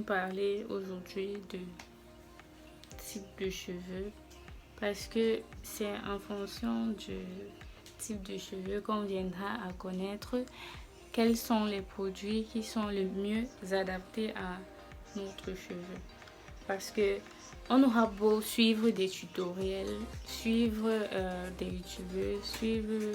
parler aujourd'hui de type de cheveux parce que c'est en fonction du type de cheveux qu'on viendra à connaître quels sont les produits qui sont le mieux adaptés à notre cheveu. Parce que on aura beau suivre des tutoriels, suivre des youtubeurs, suivre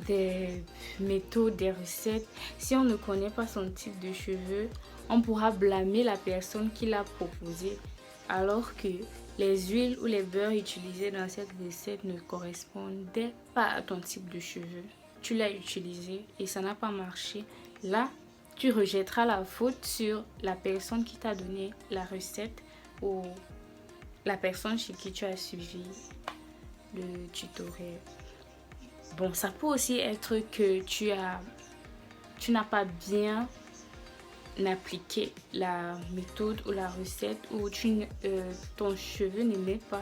des méthodes, des recettes. Si on ne connaît pas son type de cheveux, on pourra blâmer la personne qui l'a proposé. Alors que les huiles ou les beurres utilisés dans cette recette ne correspondaient pas à ton type de cheveux. Tu l'as utilisé et ça n'a pas marché. Là, tu rejetteras la faute sur la personne qui t'a donné la recette ou la personne chez qui tu as suivi le tutoriel. Bon, ça peut aussi être que tu n'as pas bien appliqué la méthode ou la recette ou ton cheveu n'aimait pas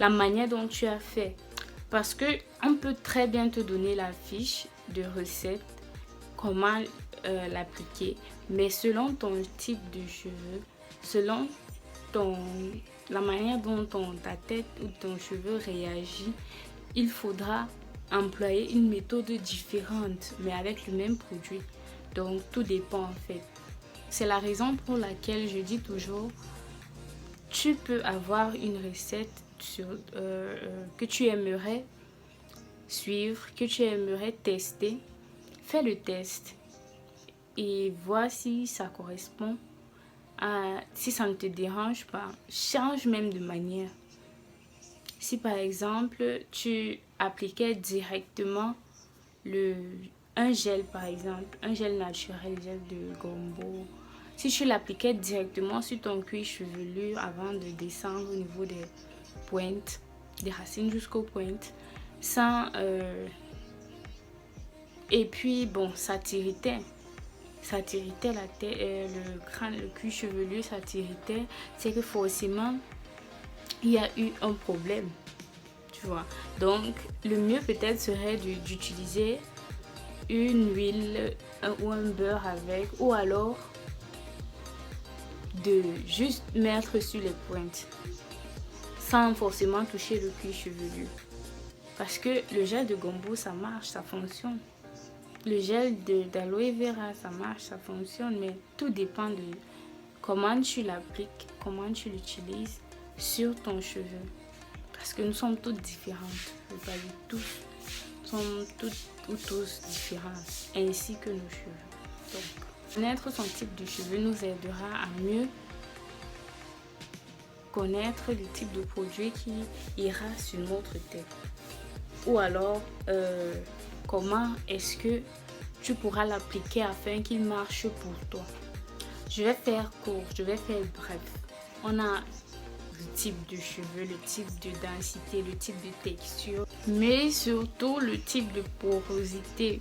la manière dont tu as fait. Parce que on peut très bien te donner la fiche de recette, comment l'appliquer, mais selon ton type de cheveux, selon la manière dont ta tête ou ton cheveu réagit, il faudra employer une méthode différente, mais avec le même produit. Donc, tout dépend en fait. C'est la raison pour laquelle je dis toujours, tu peux avoir une recette que tu aimerais suivre, que tu aimerais tester. Fais le test et vois si ça correspond. Si ça ne te dérange pas, change même de manière. Si par exemple, tu appliquais directement un gel par exemple, un gel naturel, gel de Gombo. Si tu l'appliquais directement sur ton cuir chevelu avant de descendre au niveau des pointes, des racines jusqu'aux pointes, et puis bon, ça t'irritait la tête, le crâne, le cuir chevelu, ça t'irritait, c'est que forcément, il y a eu un problème, tu vois. Donc, le mieux peut-être serait d'utiliser une huile ou un beurre avec, ou alors de juste mettre sur les pointes sans forcément toucher le cuir chevelu. Parce que le gel de Gombo, ça marche, ça fonctionne. Le gel d'aloe vera, ça marche, ça fonctionne, mais tout dépend de comment tu l'appliques, comment tu l'utilises sur ton cheveu. Parce que nous sommes toutes différentes. Je veux pas dire tous. Nous sommes toutes ou tous différents, ainsi que nos cheveux. Donc, connaître son type de cheveux nous aidera à mieux connaître le type de produit qui ira sur notre tête. Ou alors, comment est-ce que tu pourras l'appliquer afin qu'il marche pour toi. Je vais faire court, je vais faire bref. On a le type de cheveux, le type de densité, le type de texture, mais surtout le type de porosité.